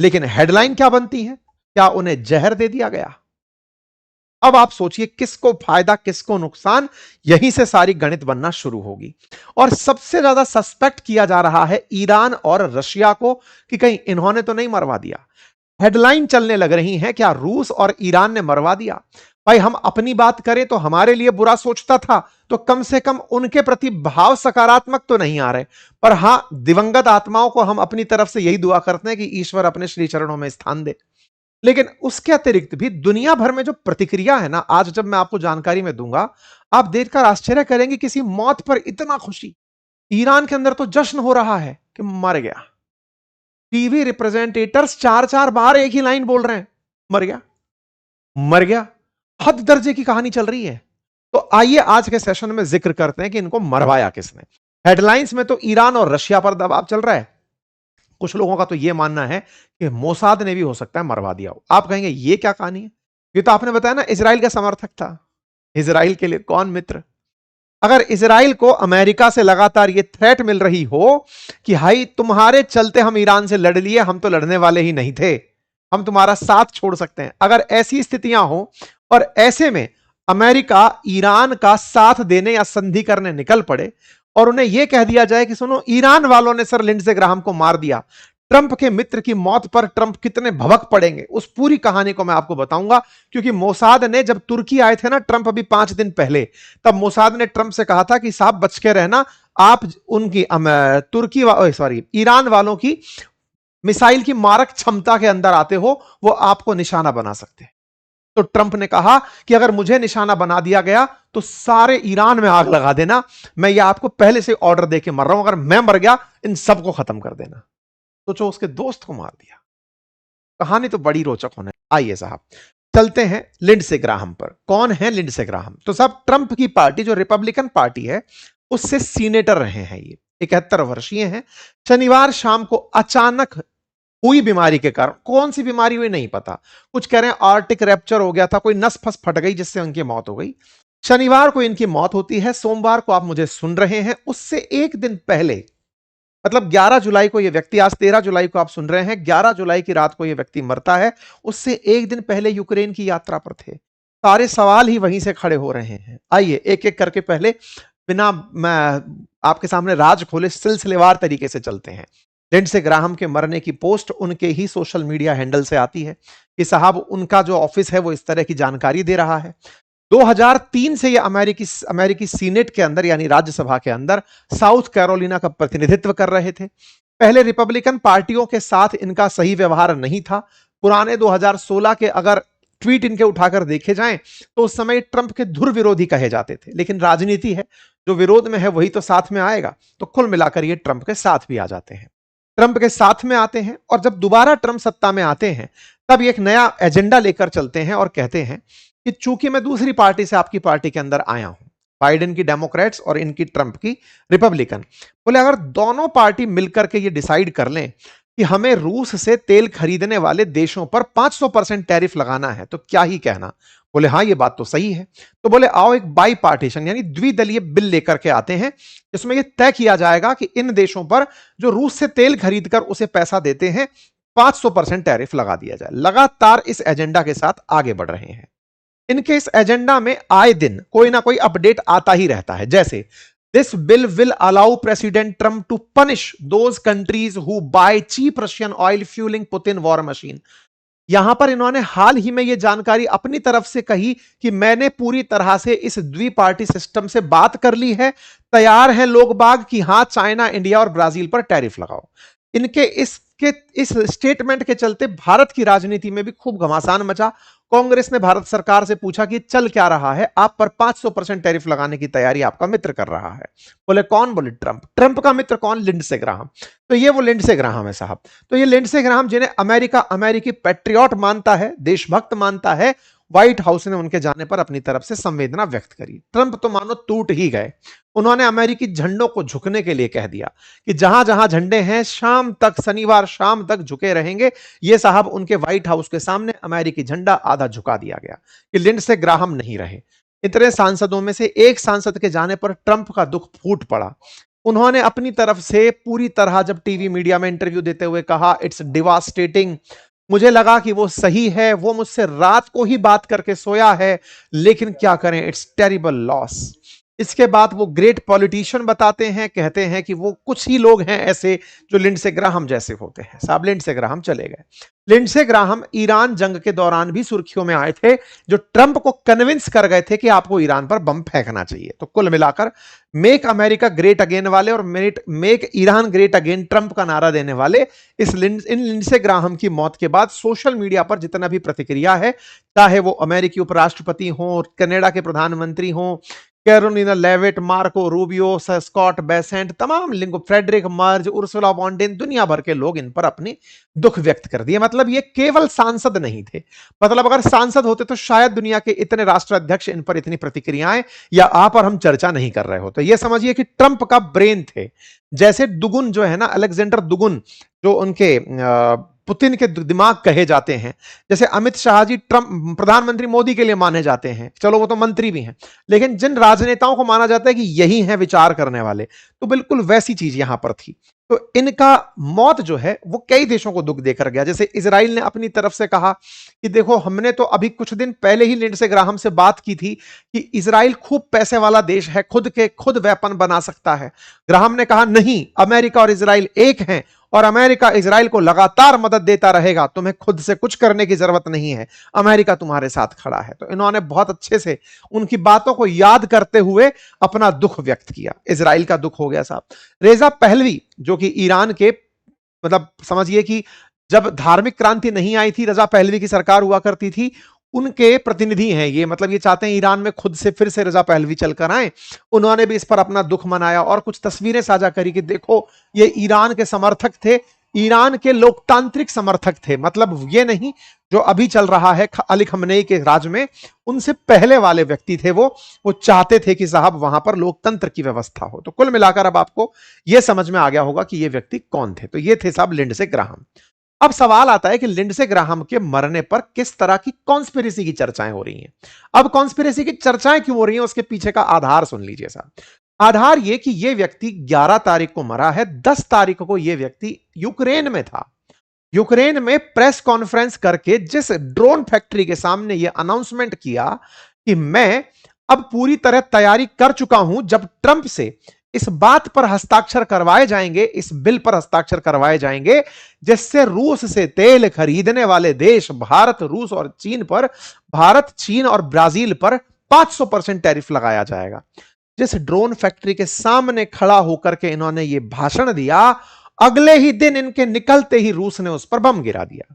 लेकिन हेडलाइन क्या बनती है? क्या उन्हें जहर दे दिया गया? अब आप सोचिए किसको फायदा किसको नुकसान, यहीं से सारी गणित बनना शुरू होगी। और सबसे ज्यादा सस्पेक्ट किया जा रहा है ईरान और रशिया को कि कहीं इन्होंने तो नहीं मरवा दिया। हेडलाइन चलने लग रही है क्या रूस और ईरान ने मरवा दिया? भाई हम अपनी बात करें तो हमारे लिए बुरा सोचता था तो कम से कम उनके प्रति भाव सकारात्मक तो नहीं आ रहे, पर हां दिवंगत आत्माओं को हम अपनी तरफ से यही दुआ करते हैं कि ईश्वर अपने श्री चरणों में स्थान दे। लेकिन उसके अतिरिक्त भी दुनिया भर में जो प्रतिक्रिया है ना, आज जब मैं आपको जानकारी में दूंगा, आप देखकर आश्चर्य करेंगे किसी मौत पर इतना खुशी। ईरान के अंदर तो जश्न हो रहा है कि मर गया। टीवी रिप्रेजेंटेटर्स चार चार बार एक ही लाइन बोल रहे हैं, मर गया मर गया। हद दर्जे की कहानी चल रही है। तो आइए आज के सेशन में जिक्र करते हैं कि इनको मरवाया किसने। हेडलाइंस में तो ईरान और रशिया पर दबाव चल रहा है। कुछ लोगों का तो यह मानना है कि मोसाद ने भी हो सकता है मरवा दिया हो। आप कहेंगे यह क्या कहानी है? ये तो आपने बताया ना इजराइल का समर्थक था। इजराइल के लिए कौन मित्र? अगर इजराइल को अमेरिका से लगातार यह थ्रेट मिल रही हो कि भाई तुम्हारे चलते हम ईरान से लड़ लिए, हम तो लड़ने वाले ही नहीं थे, हम तुम्हारा साथ छोड़ सकते हैं, अगर ऐसी स्थितियां हो और ऐसे में अमेरिका ईरान का साथ देने या संधि करने निकल पड़े और उन्हें यह कह दिया जाए कि सुनो ईरान वालों ने सर लिंडसे ग्राहम को मार दिया, ट्रंप के मित्र की मौत पर ट्रंप कितने भवक पड़ेंगे, उस पूरी कहानी को मैं आपको बताऊंगा। क्योंकि मोसाद ने जब तुर्की आए थे ना ट्रंप अभी 5 दिन पहले, तब मोसाद ने ट्रंप से कहा था कि साहब बच के रहना, आप उनकी ईरान वालों की मिसाइल की मारक क्षमता के अंदर आते हो, वो आपको निशाना बना सकते हैं। तो ट्रंप ने कहा कि अगर मुझे निशाना बना दिया गया तो सारे ईरान में आग लगा देना, मैं ये आपको पहले से ऑर्डर देके मर रहा हूं, अगर मैं मर गया इन सबको खत्म कर देना। सोचो उसके दोस्त को मार दिया। कहानी तो बड़ी रोचक होने। आइए साहब चलते हैं लिंडसे ग्राहम पर। कौन है लिंडसे ग्राहम? तो साहब ट्रंप की पार्टी जो रिपब्लिकन पार्टी है उससे सीनेटर रहे हैं। ये 71 वर्षीय हैं। शनिवार शाम को अचानक हुई बीमारी के कारण, कौन सी बीमारी हुई नहीं पता, कुछ कह रहे हैं आर्टिक रैप्चर हो गया था, कोई नस फस फट गई जिससे उनकी मौत हो गई। शनिवार को इनकी मौत होती है। सोमवार को आप मुझे सुन रहे हैं, उससे एक दिन पहले मतलब 11 जुलाई को यह व्यक्ति, आज 13 जुलाई को आप सुन रहे हैं, 11 जुलाई की रात को यह व्यक्ति मरता है। उससे एक दिन पहले यूक्रेन की यात्रा पर थे। सारे सवाल ही वहीं से खड़े हो रहे हैं। आइए एक एक करके पहले बिना मैं आपके सामने राज खोले सिलसिलेवार तरीके से चलते हैं। लिंडसे ग्राहम के मरने की पोस्ट उनके ही सोशल मीडिया हैंडल से आती है कि साहब उनका जो ऑफिस है वो इस तरह की जानकारी दे रहा है। 2003 से ये अमेरिकी सीनेट के अंदर यानी राज्यसभा के अंदर साउथ कैरोलिना का प्रतिनिधित्व कर रहे थे। पहले रिपब्लिकन पार्टियों के साथ इनका सही व्यवहार नहीं था। पुराने 2016 के अगर ट्वीट इनके उठाकर देखे जाएं तो उस समय ट्रंप के धुर विरोधी कहे जाते थे। लेकिन राजनीति है, जो विरोध में है वही तो साथ में आएगा, तो कुल मिलाकर ये ट्रंप के साथ भी आ जाते हैं। ट्रंप के साथ में आते हैं और जब दोबारा ट्रंप सत्ता में आते हैं तब एक नया एजेंडा लेकर चलते हैं और कहते हैं कि चूंकि मैं दूसरी पार्टी से आपकी पार्टी के अंदर आया हूं, बाइडेन की डेमोक्रेट्स और इनकी ट्रंप की रिपब्लिकन, बोले अगर दोनों पार्टी मिलकर के ये डिसाइड कर लें कि हमें रूस से तेल खरीदने वाले देशों पर 500% टैरिफ लगाना है तो क्या ही कहना। बोले हाँ ये बात तो सही है। तो बोले आओ एक बाई पार्टीशन यानी द्विदलीय बिल लेकर के आते हैं, जिसमें यह तय किया जाएगा कि इन देशों पर जो रूस से तेल खरीदकर उसे पैसा देते हैं 500% टैरिफ लगा दिया जाए। लगातार इस एजेंडा के साथ आगे बढ़ रहे हैं। इनके इस एजेंडा में आए दिन कोई ना कोई अपडेट आता ही रहता है, जैसे this bill will allow President Trump to punish those countries who buy cheap Russian oil fuelling Putin war machine. यहां पर इन्होंने हाल ही में यह जानकारी अपनी तरफ से कही कि मैंने पूरी तरह से इस द्विपार्टी सिस्टम से बात कर ली है, तैयार हैं लोग बाग कि हां चाइना, इंडिया और ब्राजील पर टैरिफ लगाओ। इनके इस स्टेटमेंट के चलते भारत की राजनीति में भी खूब घमासान मचा। कांग्रेस ने भारत सरकार से पूछा कि चल क्या रहा है, आप पर 500% टैरिफ लगाने की तैयारी आपका मित्र कर रहा है। बोले कौन? बोले ट्रंप। ट्रंप का मित्र कौन? Lindsey Graham. तो ये वो लिंडसे ग्राहम है साहब। तो ये लिंडसे ग्राहम जिन्हें अमेरिका अमेरिकी पैट्रियट मानता है, देशभक्त मानता है, व्हाइट हाउस ने उनके जाने पर अपनी तरफ से संवेदना व्यक्त करी। ट्रंप तो मानो टूट ही गए। उन्होंने अमेरिकी झंडों को झुकने के लिए कह दिया कि जहां जहां झंडे हैं शाम तक, शनिवार शाम तक झुके रहेंगे। ये साहब उनके व्हाइट हाउस के सामने अमेरिकी झंडा आधा झुका दिया गया कि लिंडसे ग्राहम नहीं रहे। इतने सांसदों में से एक सांसद के जाने पर ट्रंप का दुख फूट पड़ा। उन्होंने अपनी तरफ से पूरी तरह जब टीवी मीडिया में इंटरव्यू देते हुए कहा इट्स डिवास्टेटिंग, मुझे लगा कि वो सही है, वो मुझसे रात को ही बात करके सोया है, लेकिन क्या करें, इट्स टेरिबल लॉस। इसके बाद वो ग्रेट पॉलिटिशियन बताते हैं, कहते हैं कि वो कुछ ही लोग हैं ऐसे जो लिंडसे ग्राहम जैसे होते हैं। साहब लिंडसे ग्राहम चले गए। लिंडसे ग्राहम ईरान जंग के दौरान भी सुर्खियों में आए थे, जो ट्रंप को कन्विंस कर गए थे कि आपको ईरान पर बम फेंकना चाहिए। तो कुल मिलाकर मेक अमेरिका ग्रेट अगेन वाले और make Iran great again Trump का नारा देने वाले इन लिंडसे ग्राहम की मौत के बाद सोशल मीडिया पर जितना भी प्रतिक्रिया है, चाहे वो अमेरिकी उपराष्ट्रपति हो, कनाडा के प्रधानमंत्री हो, Karoline Leavitt, Marco Rubio, Scott Bessent, तमाम लिंगो, Friedrich Merz, Ursula von der, दुनिया भर के लोग इन पर अपनी दुख व्यक्त कर दिए। मतलब ये केवल सांसद नहीं थे, मतलब अगर सांसद होते तो शायद दुनिया के इतने राष्ट्राध्यक्ष इन पर इतनी प्रतिक्रियाएं या आप और हम चर्चा नहीं कर रहे होते। ये समझिए कि ट्रंप का ब्रेन थे। जैसे दुगुन जो है ना, अलेक्जेंडर दुगुन, जो उनके पुतिन के दिमाग कहे जाते हैं, जैसे अमित शाह जी ट्रंप प्रधानमंत्री मोदी के लिए माने जाते हैं, चलो वो तो मंत्री भी हैं, लेकिन जिन राजनेताओं को माना जाता है कि यही हैं विचार करने वाले, तो बिल्कुल वैसी चीज यहां पर थी। तो इनका मौत जो है वो कई देशों को दुख देकर गया। जैसे इजराइल ने अपनी तरफ से कहा कि देखो, हमने तो अभी कुछ दिन पहले ही लिंडसे ग्राहम से बात की थी कि इजराइल खूब पैसे वाला देश है, खुद वेपन बना सकता है। ग्राहम ने कहा नहीं, अमेरिका और इजराइल एक हैं और अमेरिका इजराइल को लगातार मदद देता रहेगा, तुम्हें खुद से कुछ करने की जरूरत नहीं है, अमेरिका तुम्हारे साथ खड़ा है। तो इन्होंने बहुत अच्छे से उनकी बातों को याद करते हुए अपना दुख व्यक्त किया। इजराइल का दुख हो गया साहब। रेजा पहलवी जो कि ईरान के, मतलब समझिए कि जब धार्मिक क्रांति नहीं आई थी, रजा पहलवी की सरकार हुआ करती थी, उनके प्रतिनिधि हैं ये, मतलब ये चाहते हैं ईरान में खुद से फिर से रजा पहलवी चलकर आए। उन्होंने भी इस पर अपना दुख मनाया और कुछ तस्वीरें साझा करी कि देखो, ये ईरान के समर्थक थे, ईरान के लोकतांत्रिक समर्थक थे, मतलब ये नहीं जो अभी चल रहा है अली खमनेई के राज में, उनसे पहले वाले व्यक्ति थे वो चाहते थे कि साहब वहां पर लोकतंत्र की व्यवस्था हो। तो कुल मिलाकर अब आपको यह समझ में आ गया होगा कि ये व्यक्ति कौन थे। तो ये थे साहब लिंडसे ग्राहम। अब सवाल आता है कि लिंडसे ग्राहम के मरने पर किस तरह की कॉन्स्पिरेसी की चर्चाएं हो रही हैं। अब कॉन्स्पिरेसी की चर्चाएं क्यों हो रही हैं, उसके पीछे का आधार सुन लीजिए साहब। आधार यह कि यह व्यक्ति 11 तारीख को मरा है, 10 तारीख को यह व्यक्ति यूक्रेन में था। यूक्रेन में प्रेस कॉन्फ्रेंस करके जिस ड्रोन फैक्ट्री के सामने यह अनाउंसमेंट किया कि मैं अब पूरी तरह तैयारी कर चुका हूं, जब ट्रंप से इस बात पर हस्ताक्षर करवाए जाएंगे, इस बिल पर हस्ताक्षर करवाए जाएंगे जिससे रूस से तेल खरीदने वाले देश भारत, रूस और चीन पर, भारत, चीन और ब्राजील पर 500% टैरिफ लगाया जाएगा। जिस ड्रोन फैक्ट्री के सामने खड़ा होकर के इन्होंने ये भाषण दिया, अगले ही दिन इनके निकलते ही रूस ने उस पर बम गिरा दिया।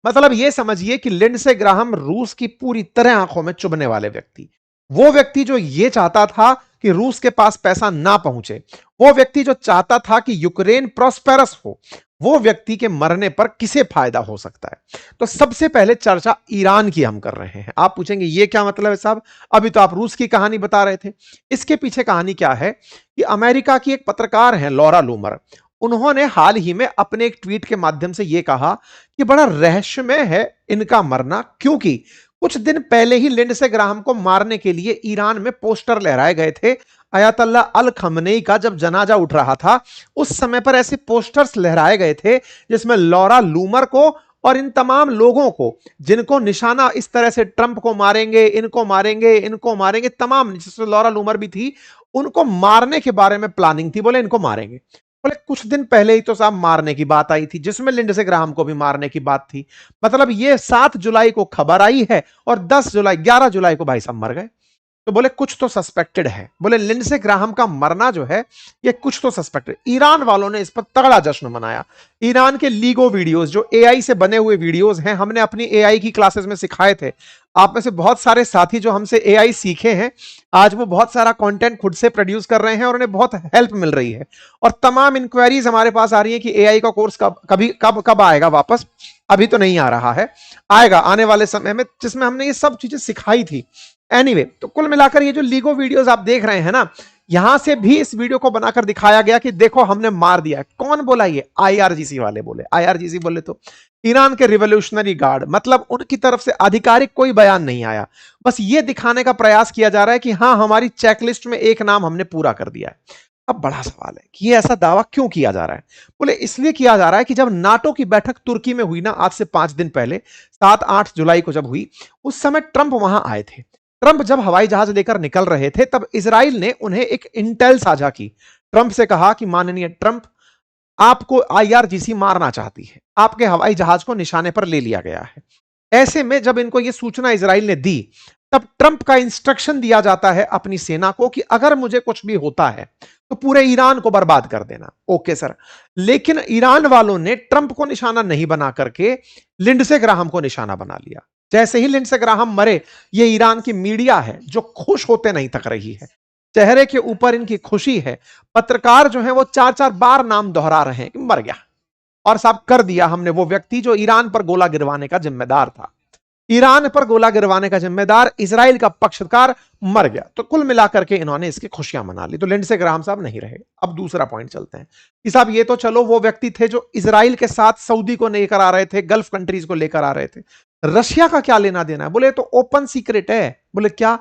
मतलब यह समझिए कि लिंडसे ग्राहम रूस की पूरी तरह आंखों में चुभने वाले व्यक्ति, वो व्यक्ति जो यह चाहता था कि रूस के पास पैसा ना पहुंचे, वो व्यक्ति जो चाहता था कि यूक्रेन प्रॉस्पेरस हो, वो व्यक्ति के मरने पर किसे फायदा हो सकता है। तो सबसे पहले चर्चा ईरान की हम कर रहे हैं। आप पूछेंगे ये क्या मतलब है साहब, अभी तो आप रूस की कहानी बता रहे थे। इसके पीछे कहानी क्या है कि अमेरिका की एक पत्रकार है लॉरा लूमर, उन्होंने हाल ही में अपने एक ट्वीट के माध्यम से यह कहा कि बड़ा रहस्यमय है इनका मरना, क्योंकि कुछ दिन पहले ही लिंडसे ग्राहम को मारने के लिए ईरान में पोस्टर लहराए गए थे। अयातुल्लाह अल खमनेई का जब जनाजा उठ रहा था, उस समय पर ऐसे पोस्टर्स लहराए गए थे जिसमें लॉरा लूमर को और इन तमाम लोगों को, जिनको निशाना इस तरह से ट्रंप को मारेंगे, इनको मारेंगे, इनको मारेंगे, तमाम, जिसमें लॉरा लूमर भी थी, उनको मारने के बारे में प्लानिंग थी। बोले इनको मारेंगे। बोले कुछ दिन पहले ही तो साहब मारने की बात आई थी, जिसमें लिंडसे ग्राहम को भी मारने की बात थी। मतलब ये 7 जुलाई को खबर आई है और 11 जुलाई को भाई साहब मर गए। तो बोले कुछ तो सस्पेक्टेड है। बोले लिंडसे ग्राहम का मरना जो है ये कुछ तो सस्पेक्टेड। ईरान वालों ने इस पर तगड़ा जश्न मनाया। ईरान के लीगो वीडियोस, जो एआई से बने हुए वीडियोस हैं, हमने अपनी एआई की क्लासेस में सिखाए थे। आप में से बहुत सारे साथी जो हमसे एआई सीखे हैं, आज वो बहुत सारा कंटेंट खुद से प्रोड्यूस कर रहे हैं और उन्हें बहुत हेल्प मिल रही है। और तमाम इंक्वायरीज हमारे पास आ रही है कि एआई का कोर्स कब आएगा वापस। अभी तो नहीं आ रहा है, आएगा आने वाले समय में, जिसमें हमने ये सब चीजें सिखाई थी। एनीवे, तो कुल मिलाकर ये जो लीगो वीडियोस आप देख रहे हैं ना, यहां से भी इस वीडियो को बनाकर दिखाया गया कि देखो हमने मार दिया। कौन बोला ये? आईआरजीसी वाले बोले। आईआरजीसी बोले तो ईरान के रिवोल्यूशनरी गार्ड, मतलब उनकी तरफ से आधिकारिक कोई बयान नहीं आया। बस ये दिखाने का प्रयास किया जा रहा है कि हां, हमारी चेकलिस्ट में एक नाम हमने पूरा कर दिया है। अब बड़ा सवाल है कि ये ऐसा दावा क्यों किया जा रहा है। बोले इसलिए किया जा रहा है कि जब नाटो की बैठक तुर्की में हुई ना, आज से 5 दिन पहले 7-8 जुलाई को जब हुई, उस समय ट्रंप वहां आए थे। ट्रंप जब हवाई जहाज लेकर निकल रहे थे तब इजराइल ने उन्हें एक इंटेल साझा की। ट्रंप से कहा कि माननीय ट्रंप, आपको आईआरजीसी मारना चाहती है, आपके हवाई जहाज को निशाने पर ले लिया गया है। ऐसे में जब इनको यह सूचना इजराइल ने दी, तब ट्रंप का इंस्ट्रक्शन दिया जाता है अपनी सेना को कि अगर मुझे कुछ भी होता है तो पूरे ईरान को बर्बाद कर देना। Okay sir. लेकिन ईरान वालों ने ट्रंप को निशाना नहीं बना करके लिंडसे ग्राहम को निशाना बना लिया। जैसे ही लिंडसे ग्राहम मरे, ये ईरान की मीडिया है जो खुश होते नहीं थक रही है, चेहरे के ऊपर इनकी खुशी है। पत्रकार जो है वो 4-4 बार नाम दोहरा रहे हैं कि मर गया, और साहब कर दिया हमने वो व्यक्ति जो ईरान पर गोला गिरवाने का जिम्मेदार था। ईरान पर गोला गिरवाने का जिम्मेदार इजराइल का पक्षकार मर गया। तो कुल मिलाकर के इन्होंने इसकी खुशियां मना ली। तो लिंडसे ग्राहम साहब नहीं रहे। अब दूसरा पॉइंट चलते हैं कि साहब ये तो चलो वो व्यक्ति थे जो इजराइल के साथ सऊदी को लेकर आ रहे थे, गल्फ कंट्रीज को लेकर आ रहे थे। रशिया का क्या लेना देना है? बोले तो ओपन सीक्रेट है। बोले क्या?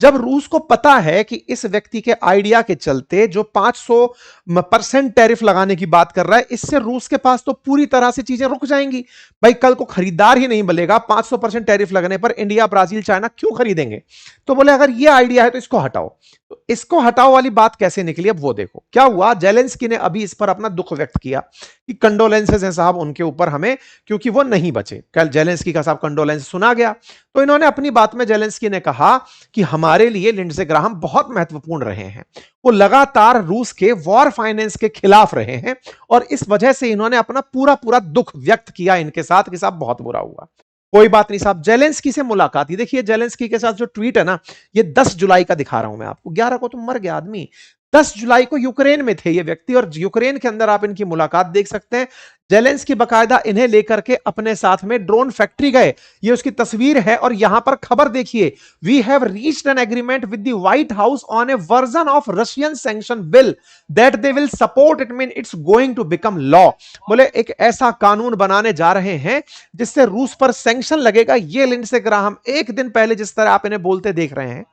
जब रूस को पता है कि इस व्यक्ति के आइडिया के चलते जो 500% टैरिफ लगाने की बात कर रहा है, इससे रूस के पास तो पूरी तरह से चीजें रुक जाएंगी। भाई कल को खरीदार ही नहीं मिलेगा। 500% टैरिफ लगने पर इंडिया, ब्राजील, चाइना क्यों खरीदेंगे? तो बोले अगर ये आइडिया है तो इसको हटाओ। तो इसको हटाओ वाली बात कैसे निकली, अब वो देखो। क्या हुआ, जेलेंस्की ने अभी इस पर अपना दुख व्यक्त किया कि कंडोलेंसेस हैं साहब उनके ऊपर हमें, क्योंकि वो नहीं बचे। कल जेलेंस्की का साहब कंडोलेंस सुना गया। तो इन्होंने अपनी बात में जेलेंस्की ने कहा कि हमारे लिए लिंडसे ग्राहम बहुत महत्वपूर्ण रहे हैं। वो लगातार रूस के वॉर फाइनेंस के खिलाफ रहे हैं, और इस वजह से इन्होंने अपना पूरा पूरा दुख व्यक्त किया इनके साथ कि साहब बहुत बुरा हुआ। कोई बात नहीं साहब, जेलेंस्की से मुलाकात। ये देखिए जेलेंस्की के साथ जो ट्वीट है ना, ये 10 जुलाई का दिखा रहा हूं मैं आपको। 11 को तो मर गया आदमी। 10 जुलाई को यूक्रेन में थे ये व्यक्ति, और यूक्रेन के अंदर आप इनकी मुलाकात देख सकते हैं। जेलेंस्की बकायदा इन्हें लेकर के अपने साथ में ड्रोन फैक्ट्री गए। ये उसकी तस्वीर है, और यहां पर खबर देखिए, we have reached an agreement with the White House on a version of Russian sanction bill that they will support it, mean it's going to become law. बोले एक ऐसा कानून बनाने जा रहे हैं जिससे रूस पर सैंक्शन लगेगा। ये लिंडसे ग्राहम एक दिन पहले जिस तरह आप इन्हें बोलते देख रहे हैं,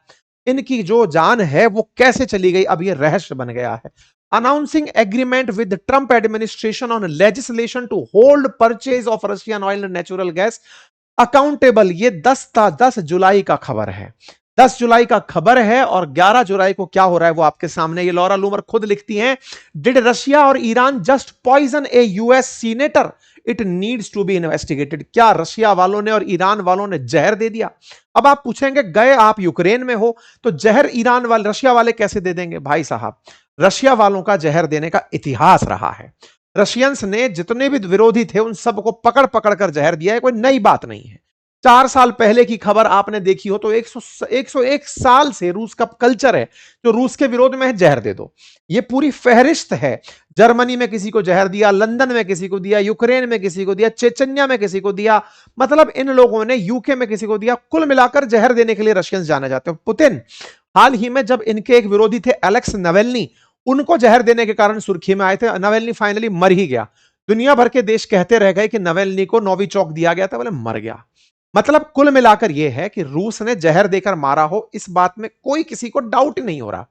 इनकी जो जान है वो कैसे चली गई, अब ये रहस्य बन गया है। Announcing agreement with Trump administration on legislation to hold purchase of Russian oil and natural gas accountable. ये 10 जुलाई का खबर है। 10 जुलाई का खबर है, और 11 जुलाई को क्या हो रहा है वो आपके सामने। ये लॉरा लूमर खुद लिखती हैं, डिड रशिया और Iran just poison a US senator, it needs to be investigated. क्या रशिया वालों ने और ईरान वालों ने जहर दे दिया? अब आप पूछेंगे गए आप यूक्रेन में हो तो जहर ईरान वाले, रशिया वाले कैसे दे देंगे? भाई साहब, रशिया वालों का जहर देने का इतिहास रहा है। रशियंस ने जितने भी विरोधी थे उन सबको पकड़ पकड़ कर जहर दिया है, कोई नई बात नहीं है। 4 साल पहले की खबर आपने देखी हो तो 101 साल से रूस का कल्चर है जो रूस के विरोध में है, जहर दे दो। ये पूरी फहरिस्त है। जर्मनी में किसी को जहर दिया, लंदन में किसी को दिया, यूक्रेन में किसी को दिया, चेचन्या में किसी को दिया, मतलब इन लोगों ने यूके में किसी को दिया। कुल मिलाकर जहर देने के लिए रशियंस जाने जाते हैं। पुतिन हाल ही में जब इनके एक विरोधी थे एलेक्स नवेल्नी, उनको जहर देने के कारण सुर्खी में आए थे। नवेल्नी फाइनली मर ही गया। दुनिया भर के देश कहते रह गए कि नवेल्नी को नोविचॉक दिया गया था, बोले मर गया। मतलब कुल मिलाकर यह है कि रूस ने जहर देकर मारा हो, इस बात में कोई किसी को डाउट ही नहीं हो रहा।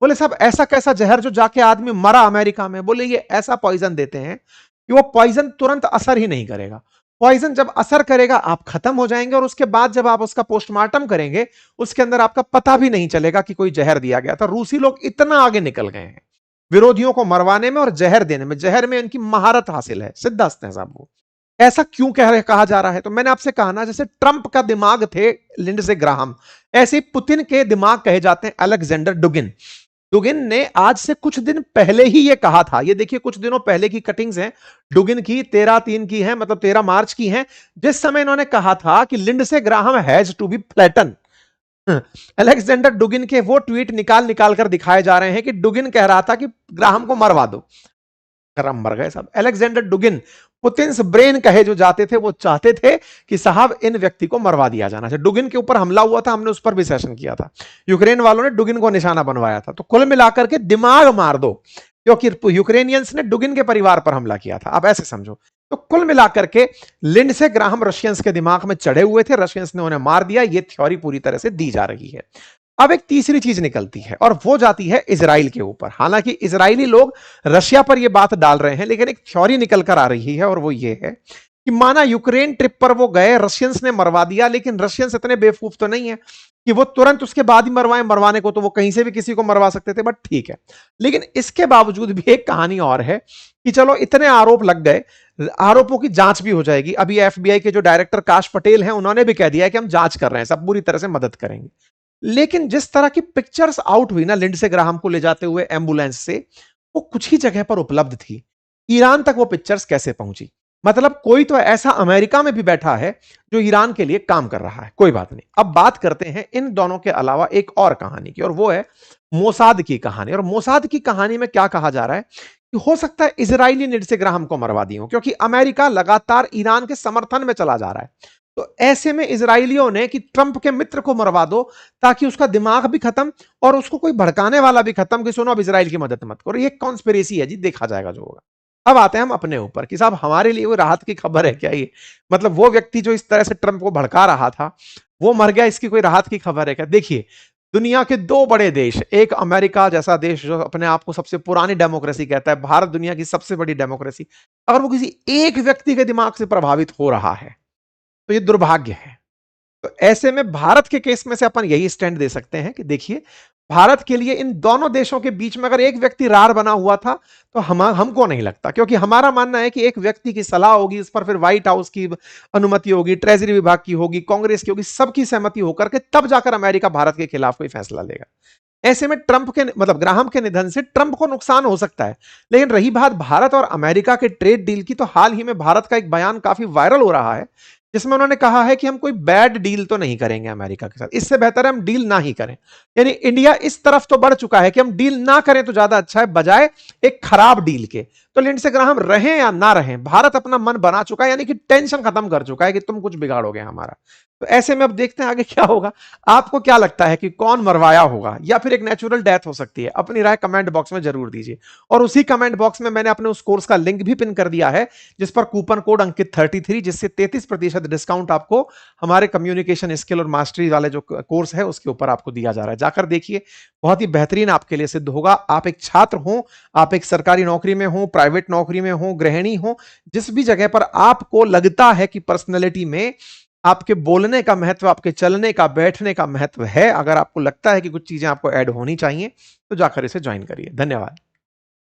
बोले साहब ऐसा कैसा जहर जो जाके आदमी मरा अमेरिका में? बोले ये ऐसा पॉइजन देते हैं कि वो पॉइजन तुरंत असर ही नहीं करेगा। पॉइजन जब असर करेगा आप खत्म हो जाएंगे, और उसके बाद जब आप उसका पोस्टमार्टम करेंगे उसके अंदर आपका पता भी नहीं चलेगा कि कोई जहर दिया गया था। रूसी लोग इतना आगे निकल गए हैं विरोधियों को मरवाने में और जहर देने में। जहर में इनकी महारत हासिल है, सिद्धहस्त है साहब वो। ऐसा क्यों कहा जा रहा है? तो मैंने आपसे कहा ना, जैसे ट्रंप का दिमाग थे लिंडसे ग्राहम, ऐसे ही पुतिन के दिमाग कहे जाते हैं अलेक्जेंडर डुगिन। डुगिन ने आज से कुछ दिन पहले ही ये कहा था। ये देखिए कुछ दिनों पहले की कटिंग्स हैं डुगिन की, 13/3 की है, मतलब 13 मार्च की है, जिस समय इन्होंने कहा था कि Lindsey Graham has to be flatten. Alexander Dugin के वो ट्वीट निकाल निकाल कर दिखाए जा रहे हैं कि डुगिन कह रहा था कि ग्राहम को मरवा दो। करम मर गए साहब। अलेक्जेंडर डुगिन, पुतिन्स ब्रेन कहे जो जाते थे, वो चाहते थे कि साहब इन व्यक्ति को मरवा दिया जाना चाहिए। डुगिन के ऊपर हमला हुआ था, हमने उस पर भी सेशन किया था। यूक्रेन वालों ने डुगिन को निशाना बनवाया था। तो कुल मिलाकर के दिमाग मार दो, क्योंकि यूक्रेनियंस ने डुगिन के परिवार पर हमला किया था। आप ऐसे समझो। तो कुल मिलाकर के लिंडसे ग्राहम रशियंस के दिमाग में चढ़े हुए थे, रशियंस ने उन्हें मार दिया। ये थ्योरी पूरी तरह से दी जा रही है। अब एक तीसरी चीज निकलती है और वो जाती है इजराइल के ऊपर। हालांकि इजरायली लोग रशिया पर ये बात डाल रहे हैं, लेकिन एक थ्योरी निकल कर आ रही है और वो ये है कि माना यूक्रेन ट्रिप पर वो गए, रशियंस ने मरवा दिया, लेकिन रशियंस इतने बेवकूफ तो नहीं है कि वो तुरंत उसके बाद ही मरवाएं। मरवाने को तो वो कहीं से भी किसी को मरवा सकते थे, बट ठीक है। लेकिन इसके बावजूद भी एक कहानी और है कि चलो इतने आरोप लग गए, आरोपों की जांच भी हो जाएगी। अभी एफबीआई के जो डायरेक्टर काश पटेल हैं, उन्होंने भी कह दिया है कि हम जांच कर रहे हैं, सब पूरी तरह से मदद करेंगे। लेकिन जिस तरह की पिक्चर्स आउट हुई ना लिंडसे ग्राहम को ले जाते हुए एम्बुलेंस से, वो कुछ ही जगह पर उपलब्ध थी। ईरान तक वो पिक्चर्स कैसे पहुंची? मतलब कोई तो ऐसा अमेरिका में भी बैठा है जो ईरान के लिए काम कर रहा है। कोई बात नहीं, अब बात करते हैं इन दोनों के अलावा एक और कहानी की, और वो है मोसाद की कहानी। और मोसाद की कहानी में क्या कहा जा रहा है कि हो सकता है इजरायली लिंडसे ग्राहम को मरवा दी हो, क्योंकि अमेरिका लगातार ईरान के समर्थन में चला जा रहा है। तो ऐसे में इजरायलियों ने कि ट्रंप के मित्र को मरवा दो, ताकि उसका दिमाग भी खत्म और उसको कोई भड़काने वाला भी खत्म कि सुनो अब इजराइल की मदद मत करो। ये कॉन्स्पिरेसी है जी, देखा जाएगा जो होगा। अब आते हैं हम अपने ऊपर कि साहब हमारे लिए वो राहत की खबर है क्या ये? मतलब वो व्यक्ति जो इस तरह से ट्रंप को भड़का रहा था वो मर गया, इसकी कोई राहत की खबर है क्या? देखिए, दुनिया के दो बड़े देश, एक अमेरिका जैसा देश जो अपने आप को सबसे पुरानी डेमोक्रेसी कहता है, भारत दुनिया की सबसे बड़ी डेमोक्रेसी, अगर वो किसी एक व्यक्ति के दिमाग से प्रभावित हो रहा है तो ये दुर्भाग्य है। तो ऐसे में भारत के केस में से अपन यही स्टैंड दे सकते हैं कि देखिए, भारत के लिए इन दोनों देशों के बीच में अगर एक व्यक्ति रार बना हुआ था तो हमको नहीं लगता, क्योंकि हमारा मानना है कि एक व्यक्ति की सलाह होगी, इस पर फिर व्हाइट हाउस की अनुमति होगी, ट्रेजरी विभाग की होगी, कांग्रेस की होगी, सबकी सहमति होकर के तब जाकर अमेरिका भारत के खिलाफ कोई फैसला लेगा। ऐसे में ट्रंप के मतलब ग्राहम के निधन से ट्रंप को नुकसान हो सकता है। लेकिन रही बात भारत और अमेरिका के ट्रेड डील की, तो हाल ही में भारत का एक बयान काफी वायरल हो रहा है जिसमें उन्होंने कहा है कि हम कोई बैड डील तो नहीं करेंगे अमेरिका के साथ, इससे बेहतर है हम डील ना ही करें। यानी इंडिया इस तरफ तो बढ़ चुका है कि हम डील ना करें तो ज्यादा अच्छा है, बजाय एक खराब डील के। तो लिंडसे ग्राहम रहें या ना रहें, भारत अपना मन बना चुका है, यानी कि टेंशन खत्म कर चुका है कि तुम कुछ बिगाड़ोगे हमारा। तो ऐसे में अब देखते हैं आगे क्या होगा। आपको क्या लगता है कि कौन मरवाया होगा, या फिर एक नेचुरल डेथ हो सकती है? अपनी राय कमेंट बॉक्स में जरूर दीजिए। और उसी कमेंट बॉक्स में मैंने अपने उस कोर्स का लिंक भी पिन कर दिया है, जिस पर कूपन कोड अंकित 33, जिससे 33% डिस्काउंट आपको हमारे कम्युनिकेशन स्किल और मास्टरी वाले जो कोर्स है उसके ऊपर आपको दिया जा रहा है। जाकर देखिए, बहुत ही बेहतरीन आपके लिए सिद्ध होगा। आप एक छात्र हो, आप एक सरकारी नौकरी में हो, प्राइवेट नौकरी में हो, गृहिणी हो, जिस भी जगह पर आपको लगता है कि पर्सनैलिटी में आपके बोलने का महत्व, आपके चलने का, बैठने का महत्व है, अगर आपको लगता है कि कुछ चीजें आपको ऐड होनी चाहिए, तो जाकर इसे ज्वाइन करिए। धन्यवाद।